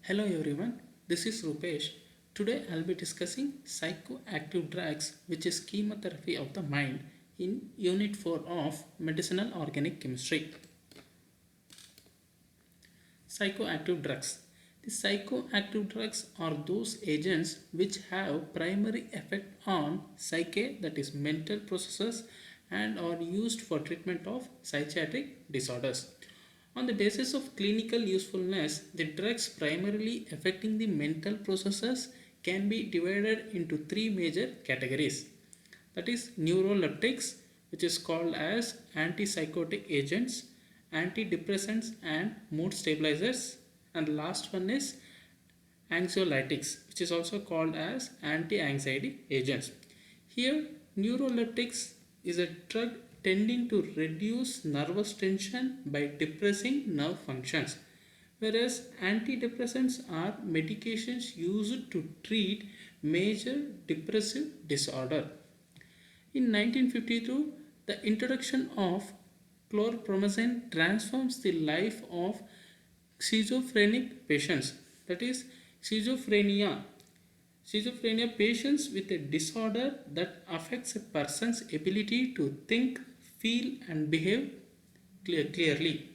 Hello everyone, this is Rupesh. Today I'll be discussing psychoactive drugs, which is chemotherapy of the mind, in Unit 4 of Medicinal Organic Chemistry. Psychoactive drugs. The psychoactive drugs are those agents which have primary effect on psyche, that is mental processes, and are used for treatment of psychiatric disorders. On the basis of clinical usefulness, the drugs primarily affecting the mental processes can be divided into three major categories. That is neuroleptics, which is called as antipsychotic agents, antidepressants and mood stabilizers, and the last one is anxiolytics, which is also called as anti-anxiety agents. Here, neuroleptics is a drug tending to reduce nervous tension by depressing nerve functions, whereas antidepressants are medications used to treat major depressive disorder. In 1952, the introduction of chlorpromazine transforms the life of schizophrenic patients, that is schizophrenia. Schizophrenia patients with a disorder that affects a person's ability to think, feel, and behave clearly.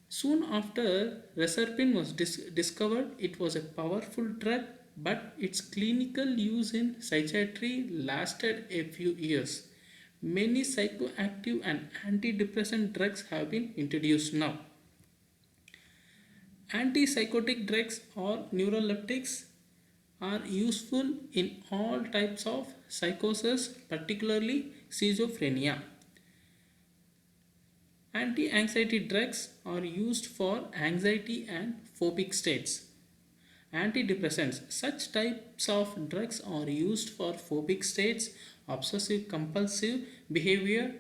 Soon after reserpine was discovered, it was a powerful drug, but its clinical use in psychiatry lasted a few years. Many psychoactive and antidepressant drugs have been introduced now. Antipsychotic drugs or neuroleptics are useful in all types of psychosis, particularly schizophrenia. Anti-anxiety drugs are used for anxiety and phobic states. Antidepressants, such types of drugs are used for phobic states, obsessive compulsive behavior,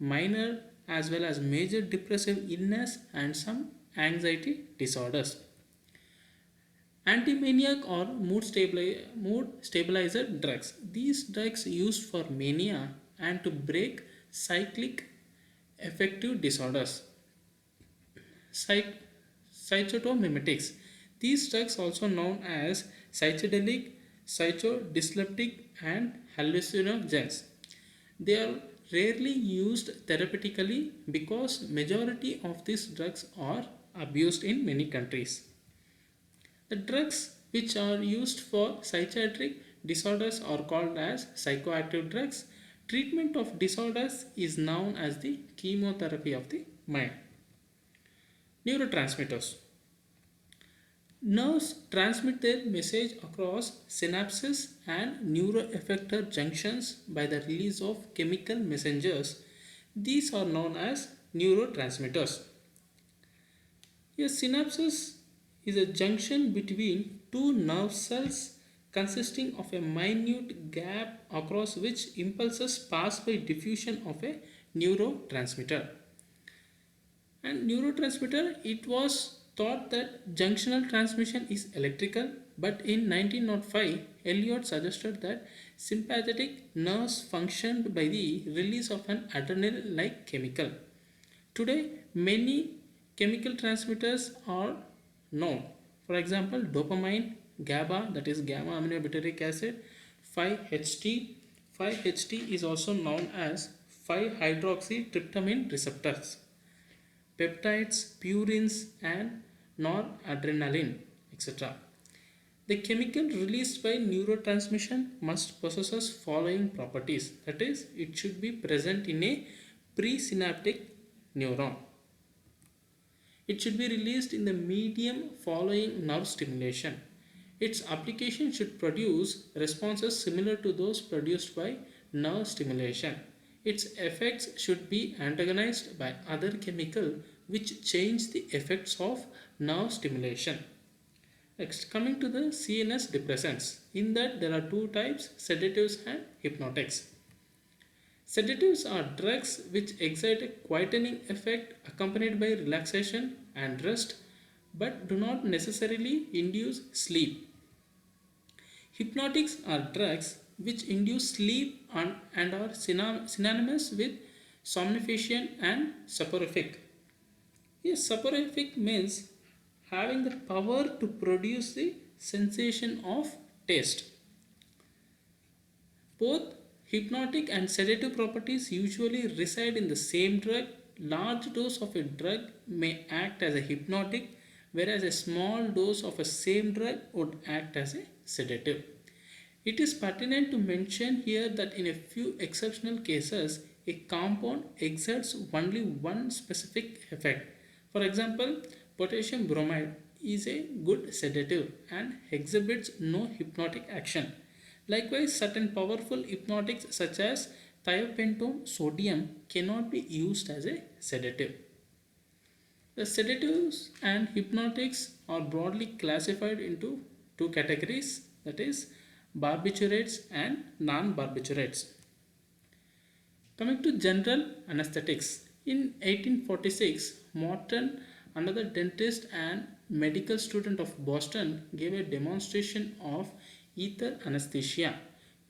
minor as well as major depressive illness, and some anxiety disorders. Antimaniac or mood stabilizer drugs. These drugs used for mania and to break cyclic affective disorders. Psych- Cytotomimetics. These drugs also known as psychedelic, psychodyspeptic and hallucinogens. They are rarely used therapeutically because majority of these drugs are abused in many countries. The drugs which are used for psychiatric disorders are called as psychoactive drugs. Treatment of disorders is known as the chemotherapy of the mind. Neurotransmitters. Nerves transmit their message across synapses and neuroeffector junctions by the release of chemical messengers. These are known as neurotransmitters. A synapse is a junction between two nerve cells consisting of a minute gap across which impulses pass by diffusion of a neurotransmitter. And neurotransmitter, it was thought that junctional transmission is electrical, but in 1905 Elliot suggested that sympathetic nerves functioned by the release of an adrenaline like chemical. Today many chemical transmitters are known. For example, dopamine, GABA, that is gamma aminobutyric acid, 5-HT. 5-HT is also known as 5-hydroxytryptamine receptors, peptides, purines, and noradrenaline, etc. The chemical released by neurotransmission must possess following properties. That is, it should be present in a presynaptic neuron. It should be released in the medium following nerve stimulation. Its application should produce responses similar to those produced by nerve stimulation. Its effects should be antagonized by other chemical which change the effects of nerve stimulation. Next, coming to the CNS depressants. In that there are two types, sedatives and hypnotics. Sedatives are drugs which excite a quietening effect accompanied by relaxation and rest but do not necessarily induce sleep. Hypnotics are drugs which induce sleep and are synonymous with somnifying and soporific. Yes, soporific means having the power to produce the sensation of taste. Both hypnotic and sedative properties usually reside in the same drug. Large dose of a drug may act as a hypnotic, whereas a small dose of a same drug would act as a sedative. It is pertinent to mention here that in a few exceptional cases, a compound exerts only one specific effect. For example, potassium bromide is a good sedative and exhibits no hypnotic action. Likewise, certain powerful hypnotics such as thiopentone sodium cannot be used as a sedative. The sedatives and hypnotics are broadly classified into two categories, that is barbiturates and non-barbiturates. Coming to general anesthetics, in 1846, Morton, another dentist and medical student of Boston, gave a demonstration of ether anesthesia.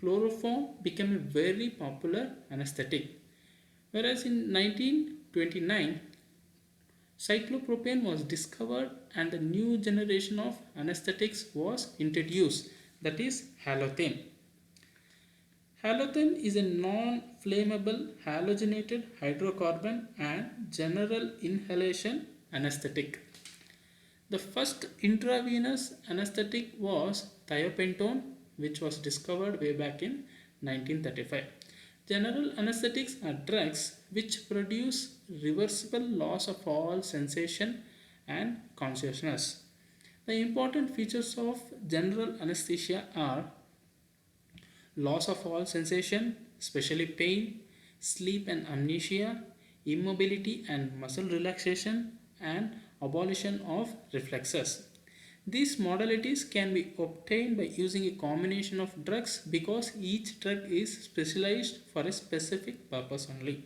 Chloroform became a very popular anesthetic. Whereas in 1929, cyclopropane was discovered and the new generation of anesthetics was introduced, that is halothane. Halothane is a non-flammable halogenated hydrocarbon and general inhalation anesthetic. The first intravenous anesthetic was thiopentone, which was discovered way back in 1935. General anesthetics are drugs which produce reversible loss of all sensation and consciousness. The important features of general anesthesia are loss of all sensation, especially pain, sleep and amnesia, immobility and muscle relaxation, and abolition of reflexes. These modalities can be obtained by using a combination of drugs because each drug is specialized for a specific purpose only.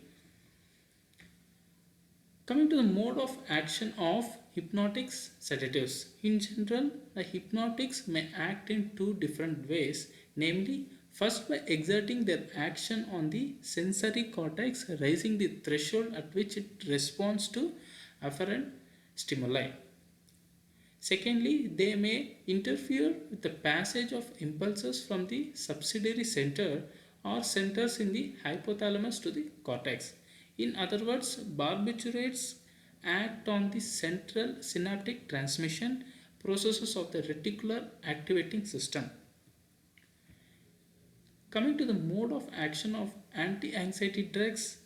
Coming to the mode of action of hypnotics sedatives. In general, the hypnotics may act in two different ways, namely, first by exerting their action on the sensory cortex, raising the threshold at which it responds to afferent stimuli. Secondly, they may interfere with the passage of impulses from the subsidiary center or centers in the hypothalamus to the cortex. In other words, barbiturates act on the central synaptic transmission processes of the reticular activating system. Coming to the mode of action of anti-anxiety drugs,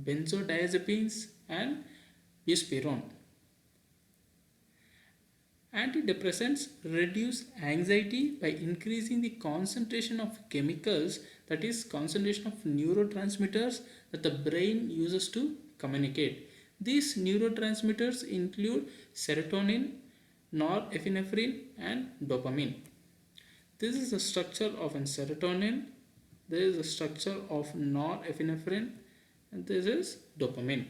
benzodiazepines and buspirone. Antidepressants reduce anxiety by increasing the concentration of chemicals, that is concentration of neurotransmitters that the brain uses to communicate. These neurotransmitters include serotonin, norepinephrine and dopamine. This is the structure of an serotonin, this is the structure of norepinephrine and this is dopamine.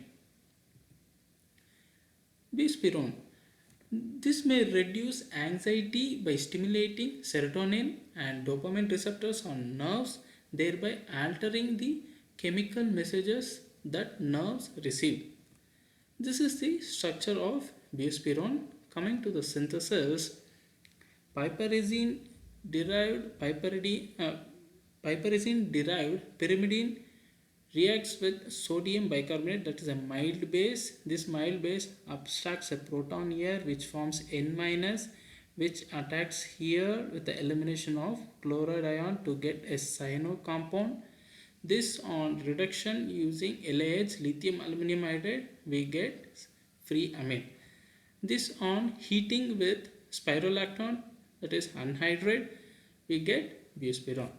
Buspirone. This may reduce anxiety by stimulating serotonin and dopamine receptors on nerves, thereby altering the chemical messages that nerves receive. This is the structure of buspirone. Coming to the synthesis, piperazine derived pyrimidine reacts with sodium bicarbonate, that is a mild base. This mild base abstracts a proton here which forms N- which attacks here with the elimination of chloride ion to get a cyano compound. This on reduction using LiH, lithium aluminum hydride, we get free amine. This on heating with spirolactone, that is anhydride, we get buspirone.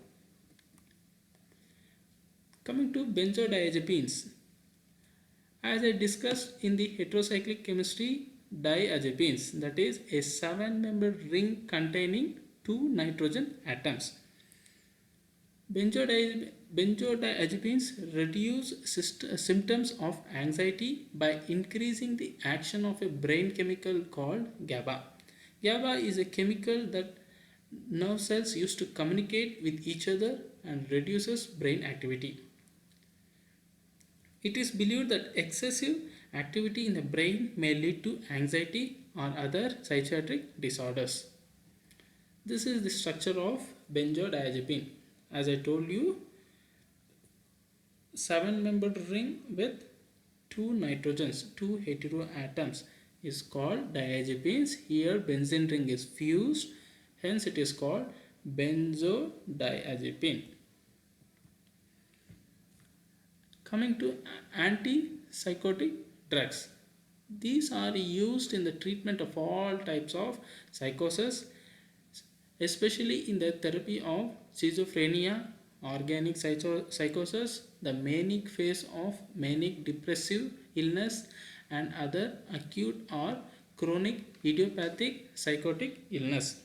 Coming to benzodiazepines, as I discussed in the heterocyclic chemistry, diazepines, that is a 7-membered ring containing 2 nitrogen atoms. Benzodiazepines reduce symptoms of anxiety by increasing the action of a brain chemical called GABA. GABA is a chemical that nerve cells use to communicate with each other and reduces brain activity. It is believed that excessive activity in the brain may lead to anxiety, or other psychiatric disorders. This is the structure of benzodiazepine. As I told you, 7-membered ring with 2 nitrogens, 2 heteroatoms is called diazepines. Here benzene ring is fused, hence it is called benzodiazepine. Coming to antipsychotic drugs. These are used in the treatment of all types of psychosis, especially in the therapy of schizophrenia, organic psychosis, the manic phase of manic depressive illness, and other acute or chronic idiopathic psychotic illness.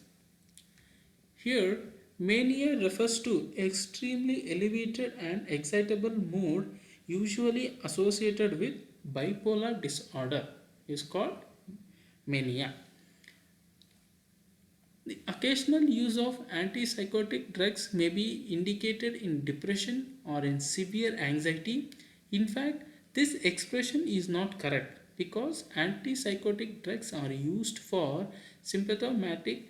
Here, mania refers to extremely elevated and excitable mood usually associated with bipolar disorder is called mania. The occasional use of antipsychotic drugs may be indicated in depression or in severe anxiety. In fact, this expression is not correct because antipsychotic drugs are used for symptomatic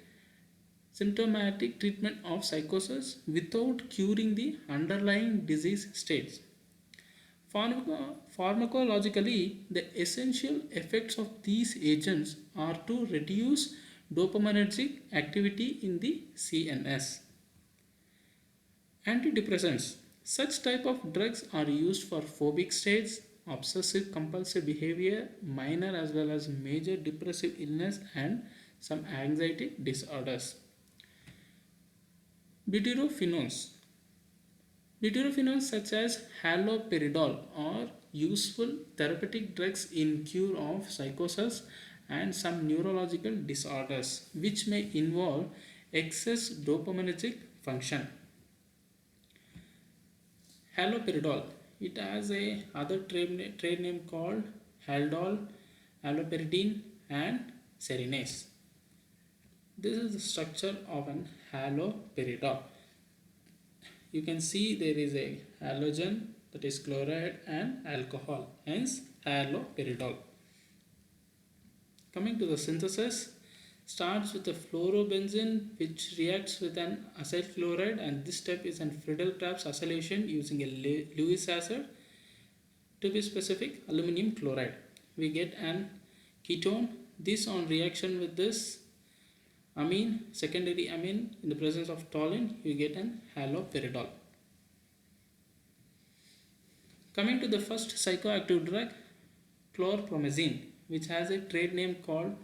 treatment of psychosis without curing the underlying disease states. Pharmacologically, the essential effects of these agents are to reduce dopaminergic activity in the CNS. Antidepressants. Such type of drugs are used for phobic states, obsessive compulsive behavior, minor as well as major depressive illness, and some anxiety disorders. Deuterophenones. Deuterophenones such as haloperidol are useful therapeutic drugs in cure of psychosis and some neurological disorders which may involve excess dopaminergic function. Haloperidol. It has a other trade name called Haldol, haloperidine, and Serenase. This is the structure of an haloperidol. You can see there is a halogen, that is chloride, and alcohol, hence haloperidol. Coming to the synthesis, starts with a fluorobenzene which reacts with an acyl chloride, and this step is an Friedel-Crafts acylation using a Lewis acid. To be specific, aluminum chloride. We get an ketone. This on reaction with this amine, secondary amine, in the presence of toluene, you get an haloperidol. Coming to the first psychoactive drug, chlorpromazine, which has a trade name called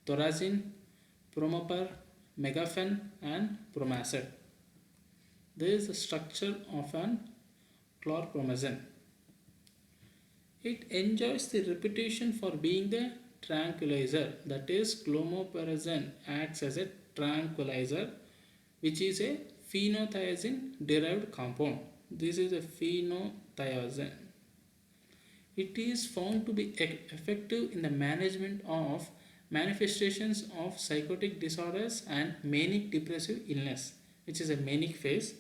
thorazine, promopar, megafen, and promacid. This is the structure of an chlorpromazine. It enjoys the reputation for being the tranquilizer, that is clomiprazole acts as a tranquilizer, which is a phenothiazine derived compound. This is a phenothiazine. It is found to be effective in the management of manifestations of psychotic disorders and manic depressive illness, which is a manic phase,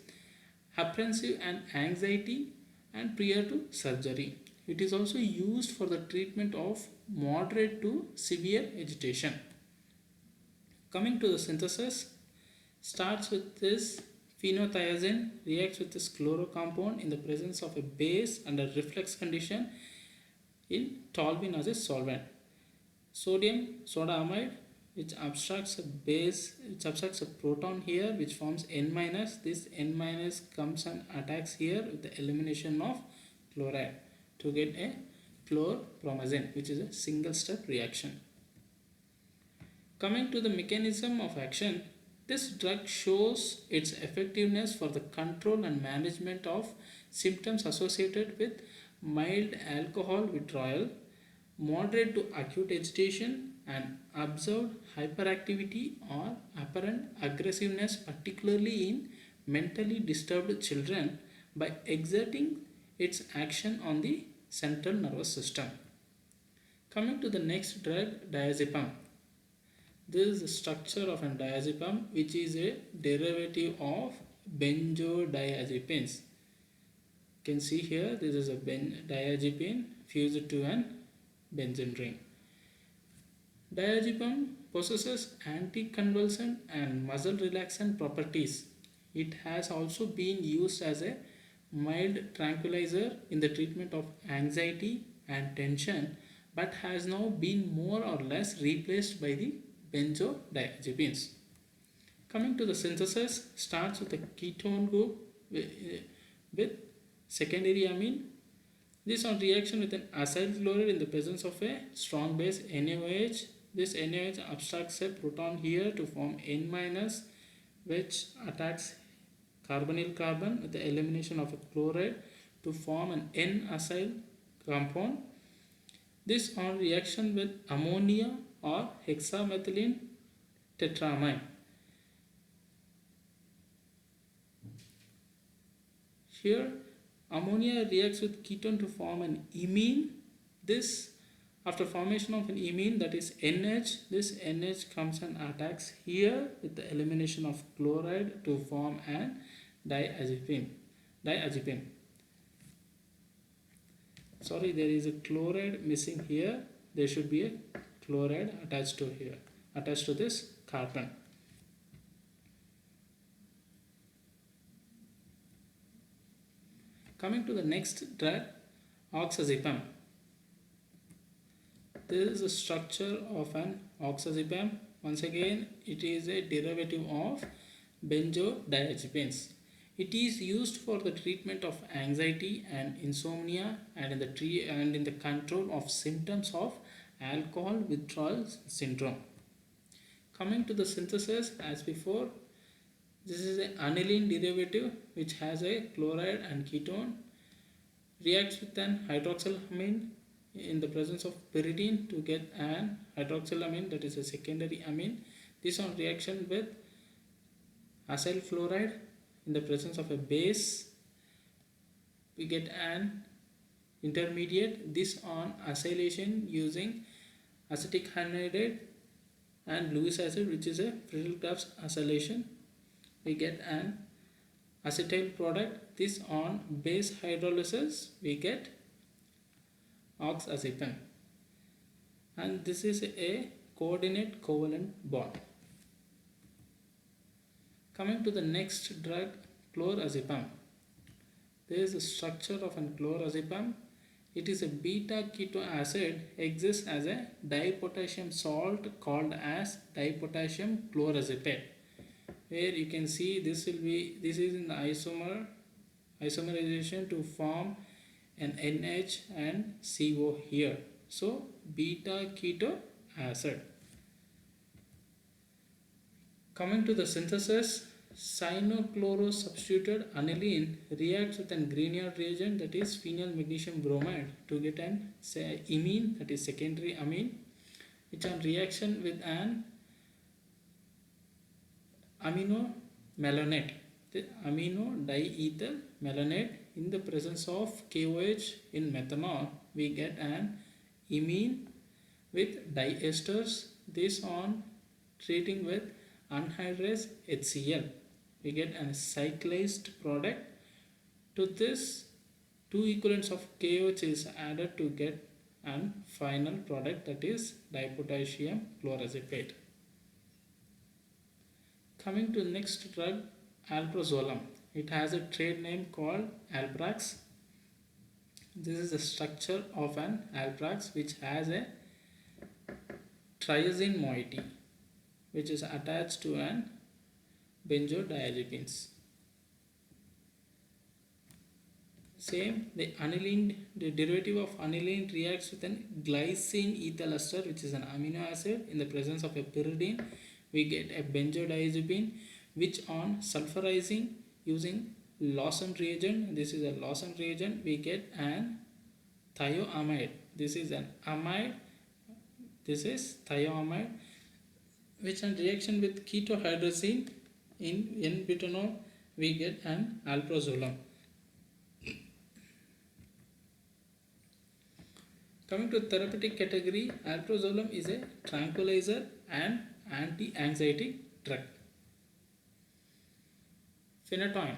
apprehensive and anxiety, and prior to surgery. It is also used for the treatment of moderate to severe agitation. Coming to the synthesis, starts with this phenothiazine, reacts with this chloro compound in the presence of a base under reflex condition in toluene as a solvent. Sodium soda amide, which abstracts a proton here, which forms N minus. This N minus comes and attacks here with the elimination of chloride to get a chlorpromazine, which is a single step reaction. Coming to the mechanism of action, this drug shows its effectiveness for the control and management of symptoms associated with mild alcohol withdrawal, moderate to acute agitation, and observed hyperactivity or apparent aggressiveness, particularly in mentally disturbed children, by exerting its action on the central nervous system. Coming to the next drug, diazepam. This is the structure of an diazepam, which is a derivative of benzodiazepines. You can see here, this is a diazepine fused to an benzene ring. Diazepam possesses anticonvulsant and muscle relaxant properties. It has also been used as a mild tranquilizer in the treatment of anxiety and tension, but has now been more or less replaced by the benzodiazepines. Coming to the synthesis, starts with a ketone group with secondary amine. This on reaction with an acyl chloride in the presence of a strong base NaOH. This NaOH abstracts a proton here to form N minus, which attacks carbonyl carbon with the elimination of a chloride to form an N-acyl compound. This on reaction with ammonia or hexamethylene tetramine. Here ammonia reacts with ketone to form an imine. This after formation of an imine, that is NH, this NH comes and attacks here with the elimination of chloride to form an diazepam. Sorry, there is a chloride missing here. There should be a chloride attached to here, attached to this carbon. Coming to the next drug, oxazepam. This is the structure of an oxazepam. Once again, it is a derivative of benzodiazepines. It is used for the treatment of anxiety and insomnia and in the control of symptoms of alcohol withdrawal syndrome. Coming to the synthesis, as before, this is an aniline derivative which has a chloride and ketone, reacts with an hydroxylamine in the presence of pyridine to get an hydroxylamine, that is a secondary amine. This on reaction with acyl fluoride in the presence of a base, we get an intermediate. This on acylation using acetic anhydride and Lewis acid, which is a Friedel-Crafts acylation, we get an acetyl product. This on base hydrolysis, we get oxazepam, and this is a coordinate covalent bond. Coming to the next drug, chlorazepam. There is a structure of an chlorazepam. It is a beta keto acid, exists as a dipotassium salt called as dipotassium chlorazepate. Where you can see this is in the isomerization to form an NH and CO here. So beta keto acid. Coming to the synthesis, cyanochlorosubstituted aniline reacts with an Grignard reagent, that is phenyl magnesium bromide, to get an imine, that is secondary amine, which on reaction with an aminomalonate, the amino diethyl malonate, in the presence of KOH in methanol, we get an imine with diesters. This on treating with anhydrous HCl, we get a cyclized product. To this, two equivalents of KOH is added to get a final product, that is dipotassium chlorazepate. Coming to the next drug, alprazolam. It has a trade name called Alprax. This is the structure of an Alprax, which has a triazine moiety, which is attached to an benzodiazepines. Same, the derivative of aniline reacts with an glycine ethyl ester, which is an amino acid. In the presence of a pyridine, we get a benzodiazepine, which on sulfurizing using Lawson reagent, this is a Lawson reagent, we get an thioamide. This is an amide, this is thioamide, which on reaction with ketohydrazine in N-butanol, we get an alprazolam. Coming to therapeutic category, alprazolam is a tranquilizer and anti-anxiety drug. Phenytoin.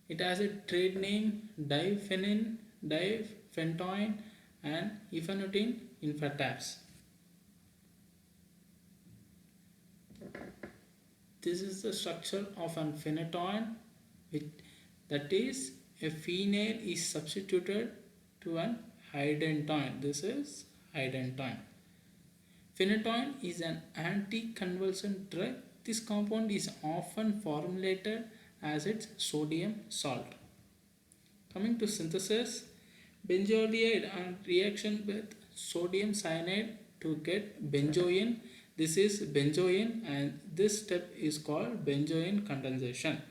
It has a trade name diphenyl, diphentoin and ephenytoin in tabs. This is the structure of an phenytoin, which, that is, a phenyl is substituted to an hydantoin. This is hydantoin. Phenytoin is an anticonvulsant drug. This compound is often formulated as its sodium salt. Coming to synthesis, benzoyl on reaction with sodium cyanide to get benzoin. This is benzoin and this step is called benzoin condensation.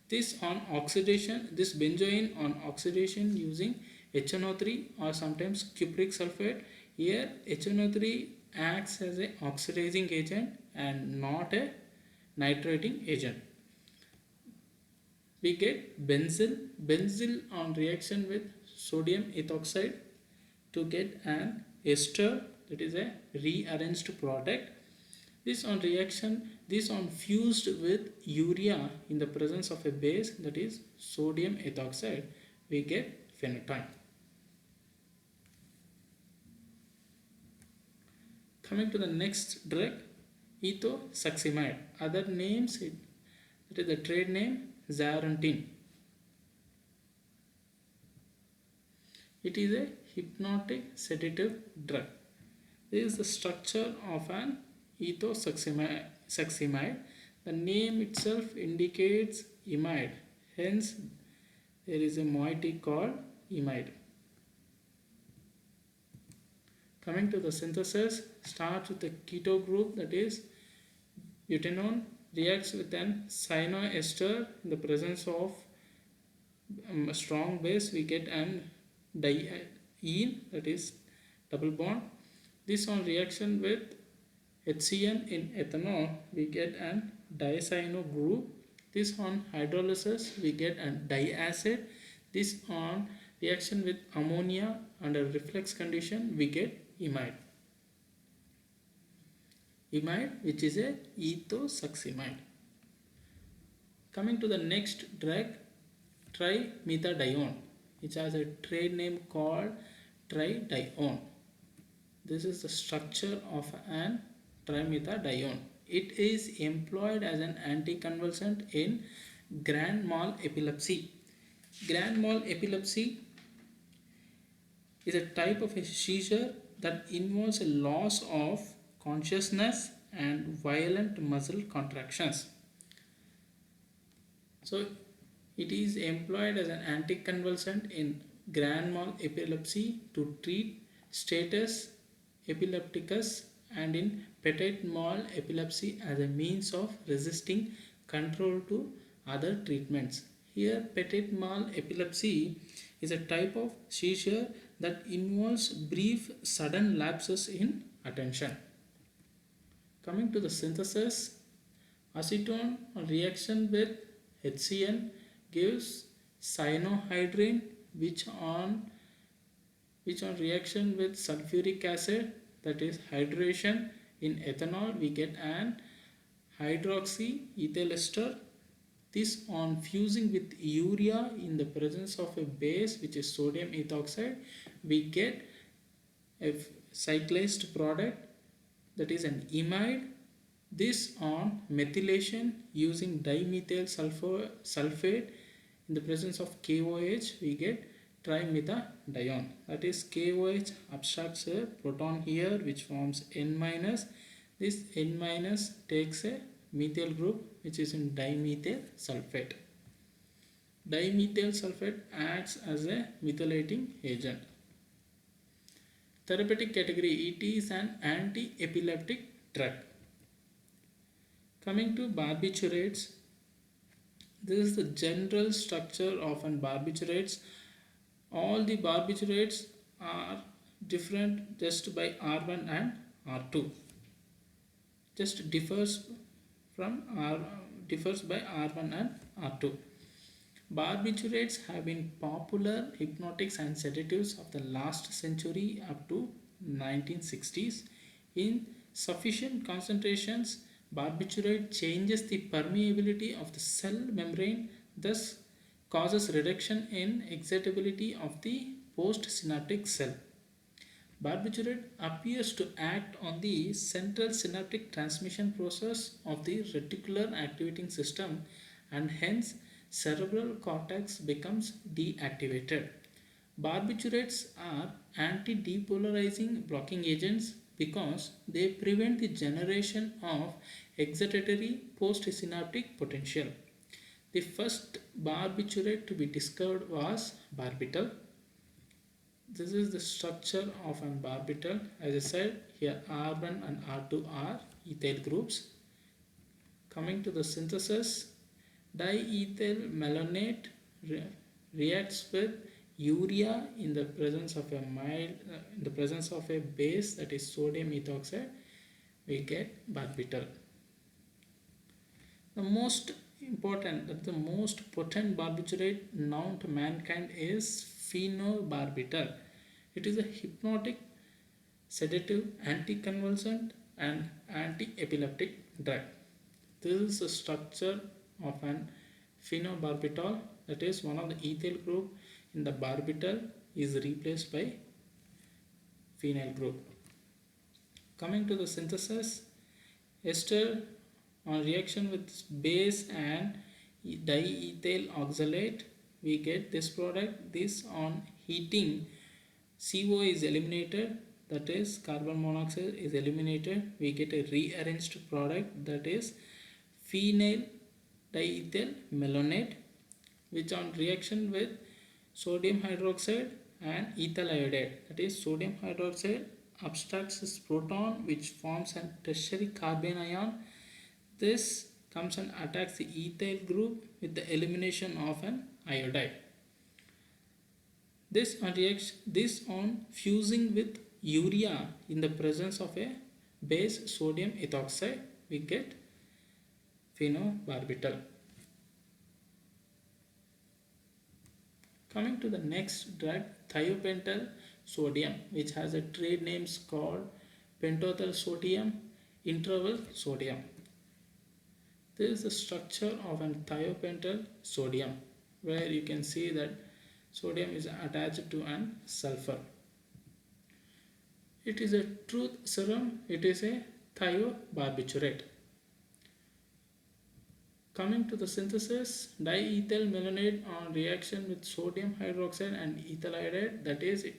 This benzoin on oxidation using HNO3 or sometimes cupric sulfate. Here HNO3 acts as an oxidizing agent and not a nitrating agent. We get benzyl on reaction with sodium ethoxide to get an ester, that is a rearranged product. This on fused with urea in the presence of a base, that is sodium ethoxide, we get phenytoin. Coming to the next drug, ethosuximide. Other names, it is the trade name Xarelto. It is a hypnotic sedative drug. This is the structure of an ethosuximide. The name itself indicates imide. Hence, there is a moiety called imide. Coming to the synthesis, starts with the keto group, that is butanone, reacts with an cyanoester in the presence of a strong base. We get an diene, that is double bond. This on reaction with HCN in ethanol, we get an diacyano group. This on hydrolysis, we get an diacid. This on reaction with ammonia under reflex condition, we get imide, which is a ethosuximide. Coming to the next drug, trimethadione, which has a trade name called tridione. This is the structure of an trimethadione. It is employed as an anticonvulsant in grand mal epilepsy. Grand mal epilepsy is a type of a seizure that involves a loss of consciousness and violent muscle contractions. So it is employed as an anticonvulsant in grand mal epilepsy to treat status epilepticus and in petit mal epilepsy as a means of resisting control to other treatments. Here petit mal epilepsy is a type of seizure that involves brief sudden lapses in attention. Coming to the synthesis, acetone on reaction with HCN gives cyanohydrin, which on reaction with sulfuric acid, that is hydration in ethanol, we get an hydroxyethyl ester. This on fusing with urea in the presence of a base, which is sodium ethoxide, we get a cyclized product, that is an imide. This on methylation using dimethyl sulfate in the presence of KOH, we get trimethadione. That is KOH abstracts a proton here which forms N-. This N- takes a methyl group which is in dimethyl sulfate. Dimethyl sulfate acts as a methylating agent. Therapeutic category, it is an anti-epileptic drug. Coming to barbiturates, this is the general structure of an barbiturates. All the barbiturates are different just by R1 and R2. Just differs by R1 and R2. Barbiturates have been popular hypnotics and sedatives of the last century up to 1960s. In sufficient concentrations, barbiturate changes the permeability of the cell membrane, thus causes reduction in excitability of the postsynaptic cell. Barbiturate appears to act on the central synaptic transmission process of the reticular activating system, and hence cerebral cortex becomes deactivated. Barbiturates are anti-depolarizing blocking agents because they prevent the generation of excitatory postsynaptic potential. The first barbiturate to be discovered was barbital. This is the structure of an barbital. As I said, here R1 and R2 are ethyl groups. Coming to the synthesis, diethyl malonate reacts with urea in the presence of a in the presence of a base, that is sodium ethoxide. We get barbital. The most the most potent barbiturate known to mankind is phenobarbital. It is a hypnotic, sedative, anticonvulsant, and anti-epileptic drug. This is the structure of an phenobarbital, that is one of the ethyl group in the barbital is replaced by phenyl group. Coming to the synthesis, ester on reaction with base and diethyl oxalate, we get this product. This on heating, CO is eliminated, that is carbon monoxide is eliminated. We get a rearranged product, that is phenyl diethyl malonate, which on reaction with sodium hydroxide and ethyl iodide, that is sodium hydroxide abstracts this proton which forms a tertiary carbene ion. This comes and attacks the ethyl group with the elimination of an iodide. This on fusing with urea in the presence of a base sodium ethoxide, we get phenobarbital. Coming to the next drug, thiopental sodium, which has a trade names called pentothal sodium, interval sodium. This is the structure of an thiopental sodium, where you can see that sodium is attached to an sulfur. It is a truth serum. It is a thiobarbiturate. Coming to the synthesis, diethyl malonate on reaction with sodium hydroxide and ethyl iodide, that is it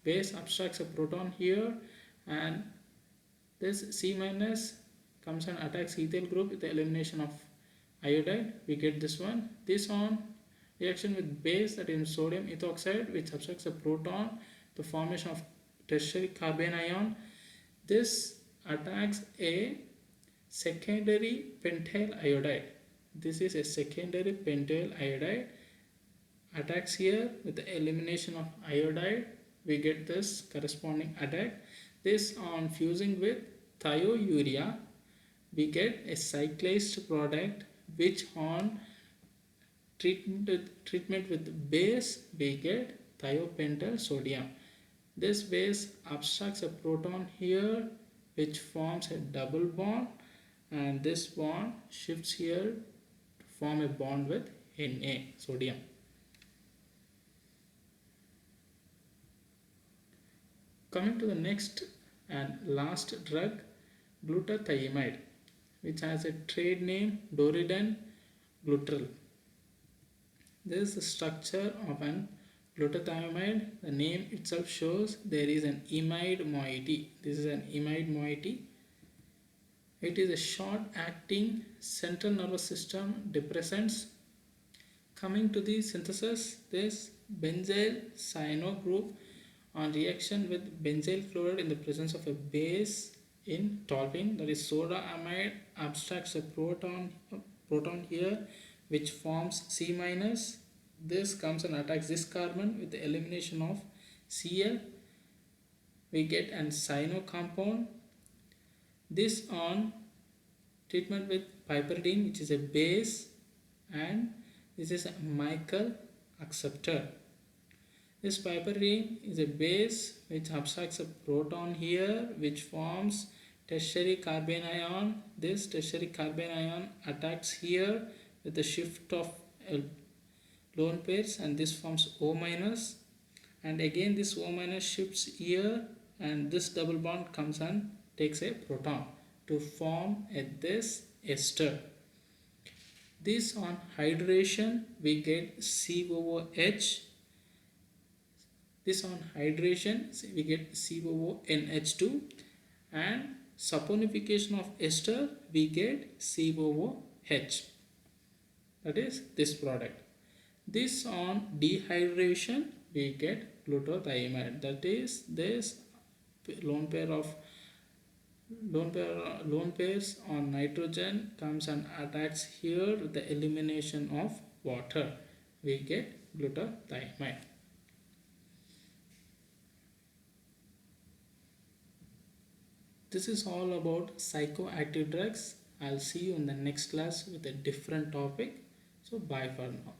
base abstracts a proton here, and this C minus comes and attacks ethyl group with the elimination of iodide. We get this one. This on reaction with base, that is sodium ethoxide, which subtracts a proton, the formation of tertiary carbene ion. This attacks a secondary pentyl iodide. This is a secondary pentyl iodide, attacks here with the elimination of iodide. We get this corresponding attack. This on fusing with thiourea, we get a cyclized product, which on treatment with base, we get thiopental sodium. This base abstracts a proton here, which forms a double bond, and this bond shifts here to form a bond with Na, sodium. Coming to the next and last drug, glutathione, which has a trade name Doridan glutral. This is the structure of an glutathione. The name itself shows there is an imide moiety. This is an imide moiety. It is a short-acting central nervous system depressants. Coming to the synthesis, this benzyl cyano group on reaction with benzyl chloride in the presence of a base in toluene, that is soda amide, abstracts a proton here, which forms C minus. This comes and attacks this carbon with the elimination of Cl. We get an cyano compound. This on treatment with piperidine, which is a base, and this is a Michael acceptor. This piperidine is a base which abstracts a proton here, which forms tertiary carbene ion. This tertiary carbene ion attacks here with the shift of lone pairs, and this forms O minus, and again this O minus shifts here and this double bond comes and takes a proton to form this ester. This on hydration we get COOH. This on hydration we get COONH2, and saponification of ester we get COOH. That is this product. This on dehydration we get glutathione. That is this lone pair of lone pairs on nitrogen comes and attacks here with the elimination of water. We get glutathione. This is all about psychoactive drugs. I'll see you in the next class with a different topic. So bye for now.